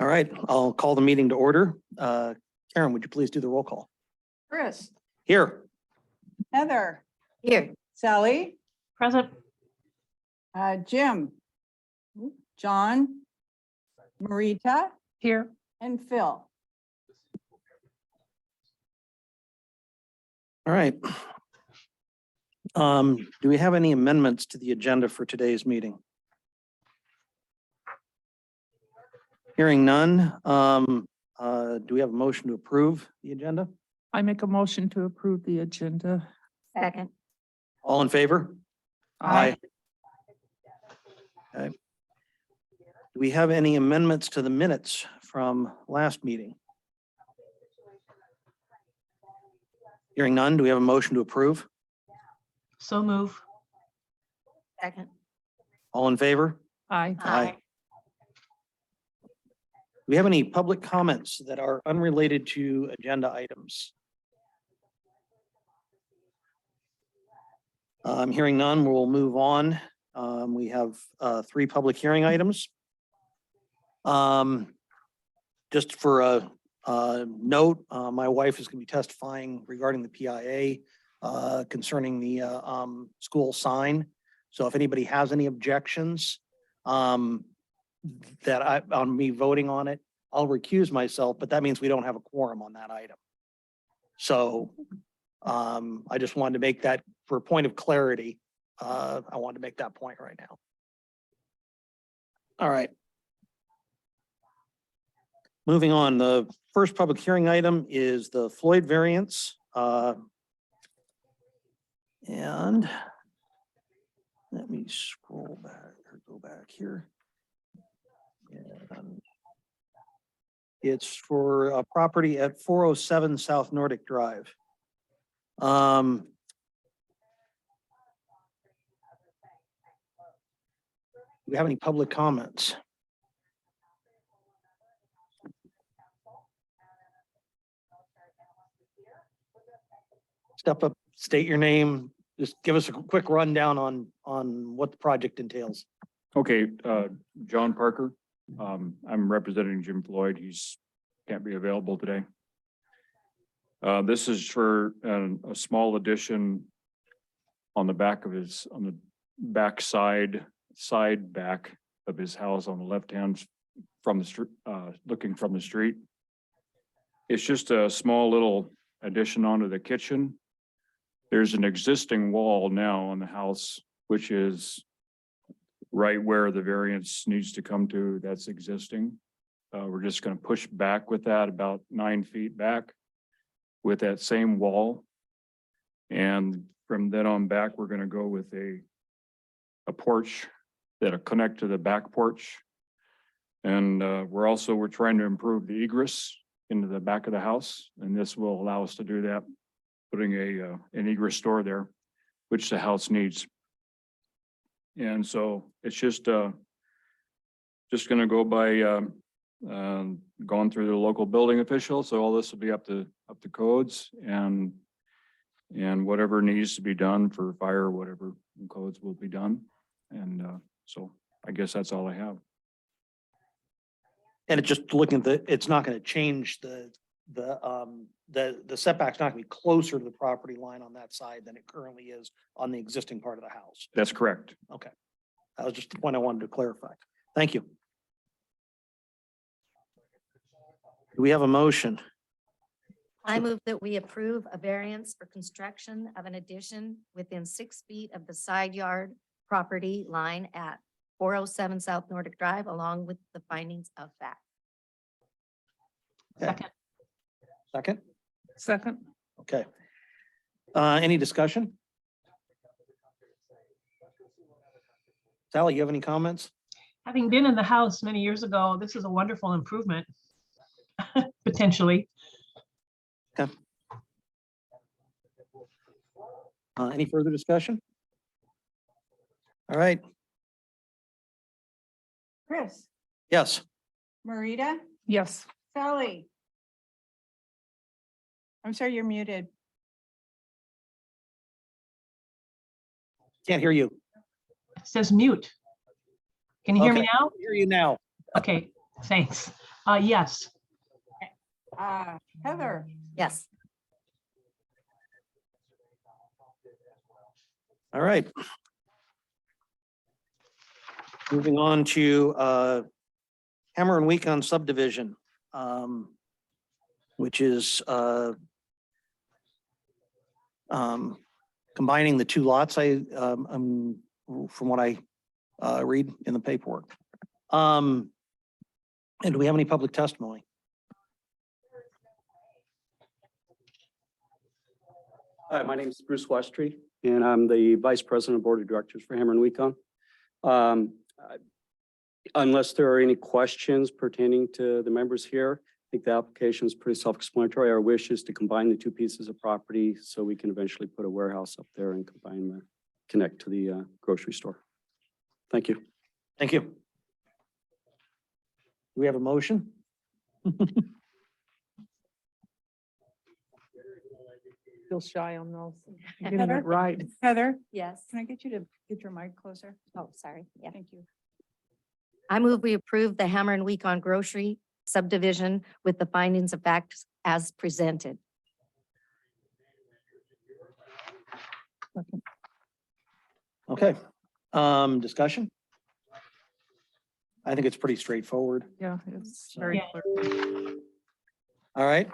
All right, I'll call the meeting to order. Karen, would you please do the roll call? Chris, Here. Heather, Here. Sally, Present. Jim, John, Marita, Here. and Phil. All right. Do we have any amendments to the agenda for today's meeting? Hearing none, do we have a motion to approve the agenda? I make a motion to approve the agenda. Second. All in favor? Aye. Okay. Do we have any amendments to the minutes from last meeting? Hearing none, do we have a motion to approve? So move. Second. All in favor? Aye. Aye. Do we have any public comments that are unrelated to agenda items? Hearing none, we'll move on. We have 3 public hearing items. Just for a note, my wife is going to be testifying regarding the PIA concerning the school sign. So if anybody has any objections on me voting on it, I'll recuse myself, but that means we don't have a quorum on that item. So I just wanted to make that for a point of clarity. I wanted to make that point right now. All right. Moving on, the first public hearing item is the Floyd variance. And let me scroll back or go back here. And it's for a property at 407 South Nordic Drive. Do we have any public comments? Step up, state your name, just give us a quick rundown on what the project entails. Okay, John Parker. I'm representing Jim Floyd. He's can't be available today. This is for a small addition on the back of on the back side back of his house on the left hand from the street, looking from the street. It's just a small little addition onto the kitchen. There's an existing wall now on the house, which is right where the variance needs to come to. That's existing. We're just going to push back with that about 9 feet back with that same wall. And from then on back, we're going to go with a porch that'll connect to the back porch. And we're trying to improve the egress into the back of the house. And this will allow us to do that, putting an egress door there, which the house needs. And so it's just going to go by gone through the local building official. So all this will be up to codes and whatever needs to be done for fire, whatever codes will be done. And so I guess that's all I have. And it's just looking at it's not going to change the setback's not going to be closer to the property line on that side than it currently is on the existing part of the house. That's correct. Okay. That was just the point I wanted to clarify. Thank you. Do we have a motion? I move that we approve a variance for construction of an addition within 6 feet of the side yard property line at 407 South Nordic Drive, along with the findings of fact. Okay. Second? Second. Okay. Any discussion? Sally, you have any comments? Having been in the house many years ago, this is a wonderful improvement, potentially. Okay. Any further discussion? All right. Chris, Yes. Marita, Yes. Sally. I'm sorry, you're muted. Can't hear you. It says mute. Can you hear me Okay. now? Hear you now. Okay, thanks. Yes. Heather, Yes. All right. Moving on to Hammer and Weekon subdivision, which is combining the two lots. From what I read in the paperwork. And do we have any public testimony? Hi, my name is Bruce Westry, and I'm the Vice President of Board of Directors for Hammer and Weekon. Unless there are any questions pertaining to the members here, I think the application is pretty self-explanatory. Our wish is to combine the two pieces of property so we can eventually put a warehouse up there and connect to the grocery store. Thank you. Thank you. Do we have a motion? Feel shy on those. Getting Heather? it right. Heather, Yes. can I get you to get your mic closer? Oh, sorry. Yeah. Thank you. I move we approve the Hammer and Weekon grocery subdivision with the findings of fact as presented. Okay, discussion? I think it's pretty straightforward. Yeah, it's very Yeah. clear. All right.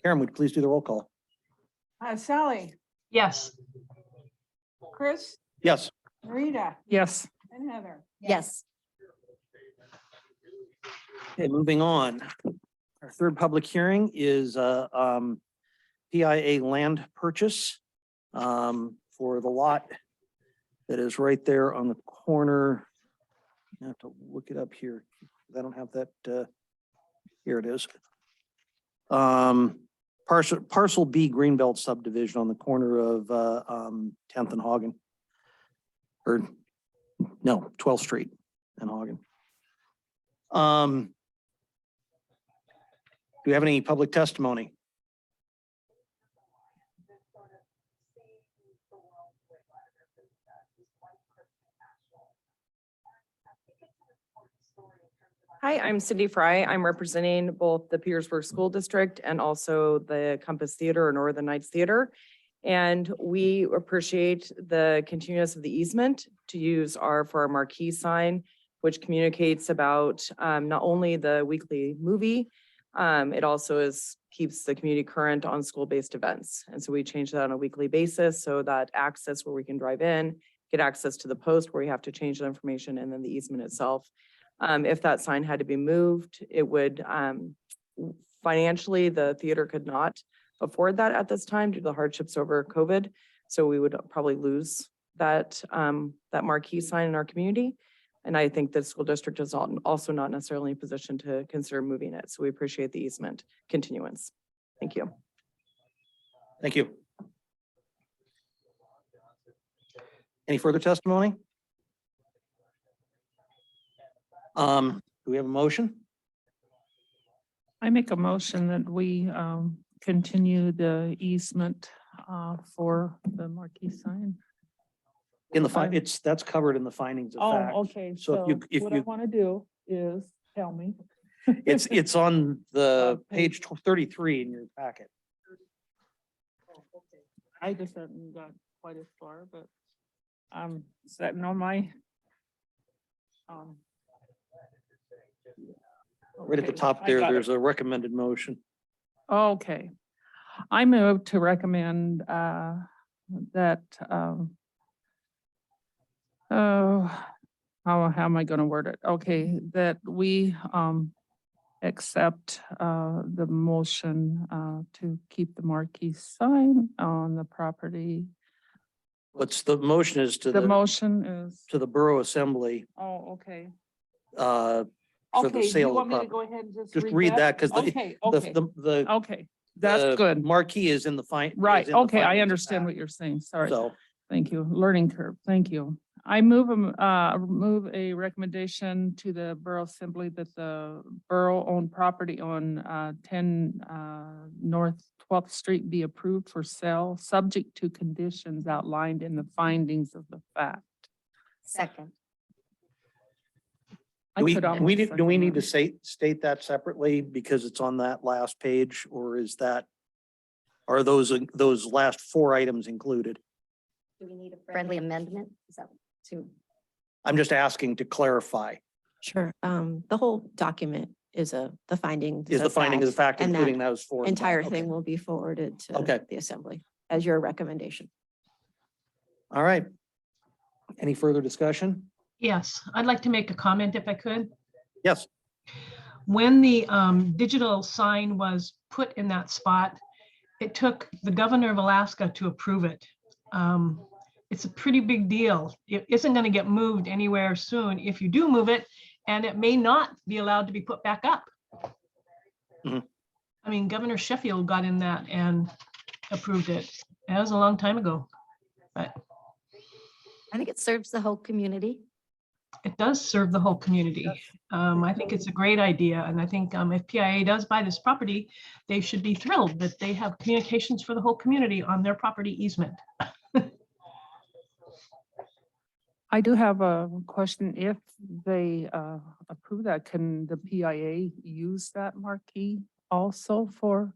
Karen, would you please do the roll call? Sally, Yes. Chris, Yes. Marita, Yes, and Heather. Yes. Okay, moving on. Our third public hearing is PIA land purchase for the lot that is right there on the corner. I have to look it up here. I don't have that. Here it is. Parcel B Greenbelt subdivision on the corner of 10th and Hagen. Or no, 12th Street and Hagen. Do we have any public testimony? Hi, I'm Cindy Fry. I'm representing both the Petersburg School District and also the Compass Theater or Northern Nights Theater. And we appreciate the continuance of the easement to use for our marquee sign, which communicates about not only the weekly movie, it also keeps the community current on school-based events. And so we change that on a weekly basis so that access where we can drive in, get access to the post where we have to change the information, and then the easement itself. If that sign had to be moved, it would, financially, the theater could not afford that at this time due to the hardships over COVID. So we would probably lose that marquee sign in our community. And I think the school district is also not necessarily in a position to consider moving it. So we appreciate the easement continuance. Thank you. Thank you. Any further testimony? Do we have a motion? I make a motion that we continue the easement for the marquee sign. In the that's covered in the findings of fact. Oh, okay. So if What I you, want to do is tell me. it's on the Page- page 33 in your packet. I just haven't got quite as far, but I'm sitting on my. Right at the okay, top I there, got it. there's a recommended motion. Okay. I move to recommend that how am I gonna word it? Okay, that we accept the motion to keep the marquee sign on the property. What's the motion is to The the, motion is, to the Borough Assembly, oh, okay. for the Okay, you sale of want me to property. go ahead and just Just read read that, that? 'cause the- Okay, okay, okay, the that's good. marquee is in the is Right, in the okay, I findings of understand fact. what you're saying, sorry. So, Thank you. Learning curve. Thank you. I move a recommendation to the Borough Assembly that the borough-owned property on 10 North 12th Street be approved for sale, subject to conditions outlined in the findings of the fact. Second. I Do we, could do almost we, do we second need to that. state that separately because it's on that last page, or is that, are those last four items included? Do we need a friendly amendment? Is that to? I'm just asking to clarify. Sure. The whole document is the finding. Is the finding of fact, and that including those four? in the Entire back? thing Okay. will be forwarded to Okay. the assembly as your recommendation. All right. Any further discussion? Yes, I'd like to make a comment if I could. Yes. When the digital sign was put in that spot, it took the governor of Alaska to approve it. It's a pretty big deal. It isn't going to get moved anywhere soon if you do move it, and it may not be allowed to be put back up. Mhm. I mean, Governor Sheffield got in that and approved it. That was a long time ago, but I think it serves the whole community. it does serve the whole community. I think it's a great idea, and I think if PIA does buy this property, they should be thrilled that they have communications for the whole community on their property easement. I do have a question. If they approve that, can the PIA use that marquee also for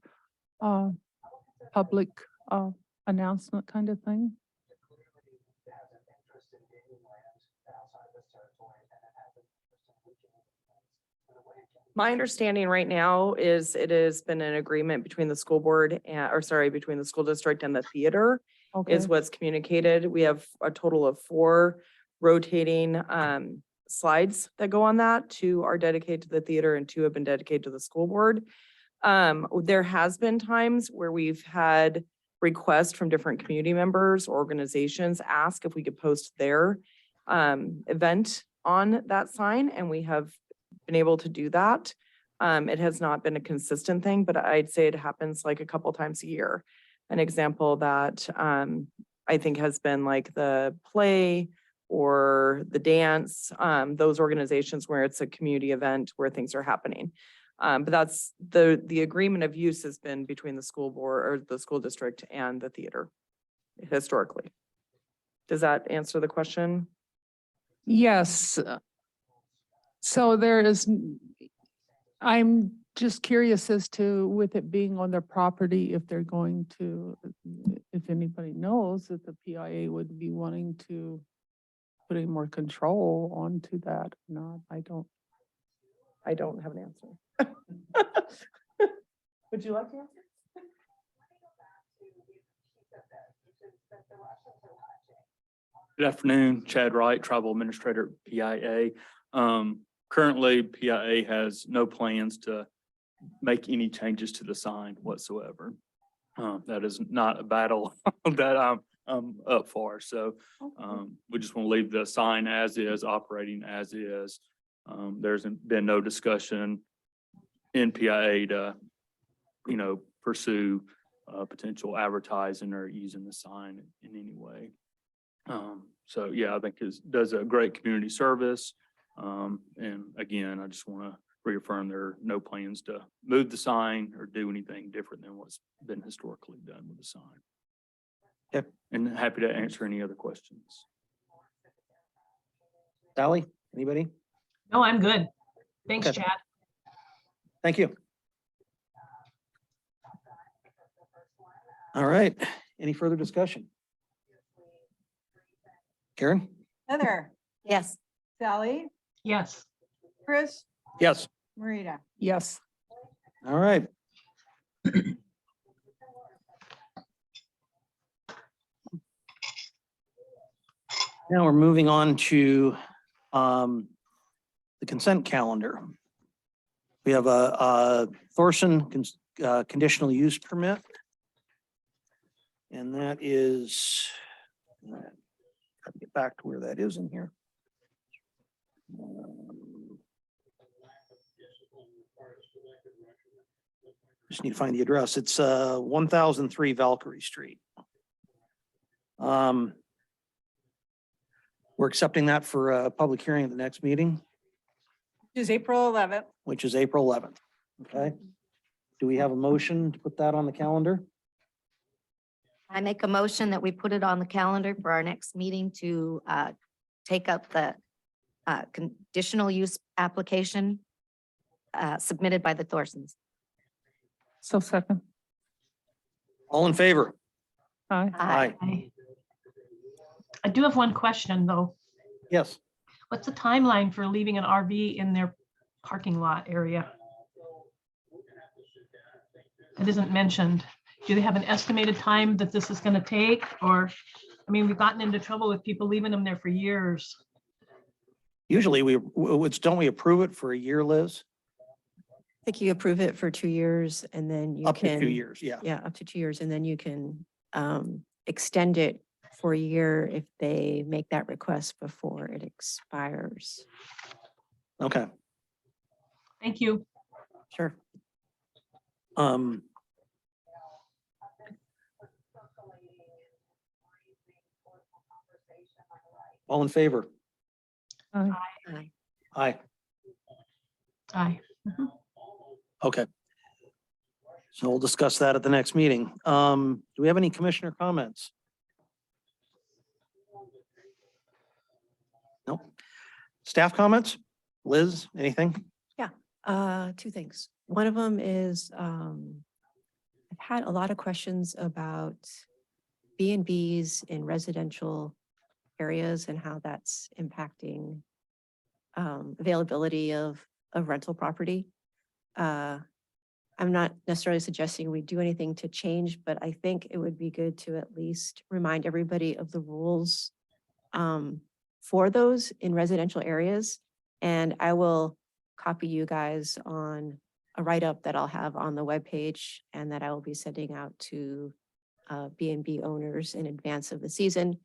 public announcement kind of thing? My understanding right now is it has been an agreement between the school board between the school district and the theater Okay, is what's communicated. We have a total of 4 rotating slides that go on that. 2 are dedicated to the theater and 2 have been dedicated to the school board. There has been times where we've had requests from different community members, or organizations ask if we could post their event on that sign, and we have been able to do that. It has not been a consistent thing, but I'd say it happens like a couple times a year. An example that I think has been like the play or the dance, those organizations where it's a community event where things are happening. But that's the agreement of use has been between the school board or the school district and the theater historically. Does that answer the question? yes. So there is, I'm just curious as to, with it being on their property, if they're going to, if anybody knows that the PIA would be wanting to put any more control onto that or not. I don't have an answer. Would you like to answer? Good afternoon, Chad Wright, Tribal Administrator at PIA. Currently, PIA has no plans to make any changes to the sign whatsoever. That is not a battle that I'm up for. So we just want to leave the sign as is, operating as is. There's been no discussion in PIA to, pursue potential advertising or using the sign in any way. So yeah, I think it does a great community service. And again, I just want to reaffirm there are no plans to move the sign or do anything different than what's been historically done with the sign. Yep. And happy to answer any other questions. Sally, anybody? No, I'm good. Thanks, Okay. Chad. Thank you. All right. Any further discussion? Karen? Heather, Yes. Sally, Yes. Chris, Yes. Marita. yes. All right. Now we're moving on to the consent calendar. We have a Thorson conditional use permit. And that is, gotta get back to where that is in here. Just need to find the address. It's 1003 Valkyrie Street. We're accepting that for a public hearing at the next meeting, Is April 11th. which is April 11th. Okay. Do we have a motion to put that on the calendar? I make a motion that we put it on the calendar for our next meeting to take up the conditional use application submitted by the Thorsons. So second. All in favor? Aye. Aye. I do have one question, though. Yes. What's the timeline for leaving an RV in their parking lot area? It isn't mentioned. Do they have an estimated time that this is going to take? Or, I mean, we've gotten into trouble with people leaving them there for years. Usually don't we approve it for a year, Liz? I think you approve it for 2 years and then you Up to can. 2 years, yeah. Yeah, up to 2 years, and then you can extend it for a year if they make that request before it expires. Okay. Thank you. Sure. Um. All in favor? Aye. Aye. Aye. Aye. Okay. So we'll discuss that at the next meeting. Do we have any commissioner comments? No. Staff comments? Liz, anything? Two things. One of them is, I've had a lot of questions about B&Bs in residential areas and how that's impacting availability of rental property. I'm not necessarily suggesting we do anything to change, but I think it would be good to at least remind everybody of the rules for those in residential areas. And I will copy you guys on a write-up that I'll have on the webpage and that I will be sending out to B&B owners in advance of the season.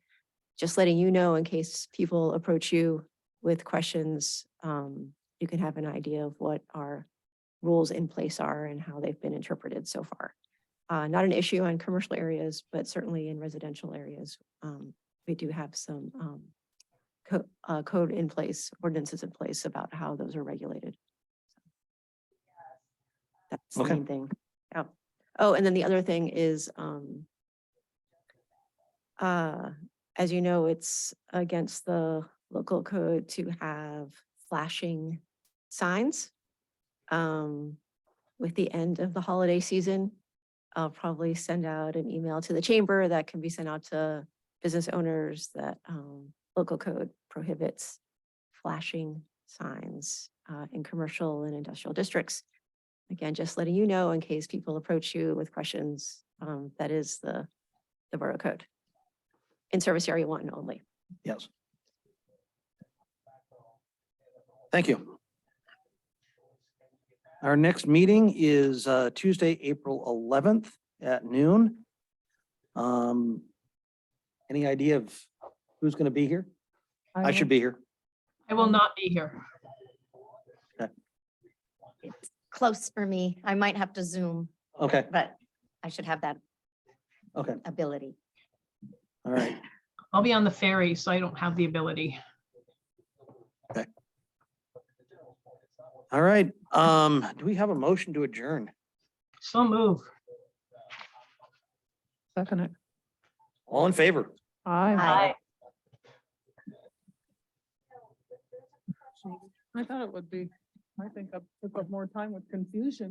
Just letting you know in case people approach you with questions, you can have an idea of what our rules in place are and how they've been interpreted so far. Not an issue on commercial areas, but certainly in residential areas, we do have some code in place, ordinances in place about how those are regulated. That's the Okay. main thing. Yeah. Oh, and then the other thing is, as you know, it's against the local code to have flashing signs. With the end of the holiday season, I'll probably send out an email to the chamber that can be sent out to business owners that local code prohibits flashing signs in commercial and industrial districts. Again, just letting you know in case people approach you with questions, that is the borough code. In service area 1 only. Yes. Thank you. Our next meeting is Tuesday, April 11th at noon. Any idea of who's going to be here? I should be here. I will not be here. It's close for me. I might have to Zoom, Okay, but I should have that okay, ability. all right. I'll be on the ferry, so I don't have the ability. All right. Do we have a motion to adjourn? So move. Second it. All in favor? Aye. Aye. I thought it would be, I think I took up more time with confusion.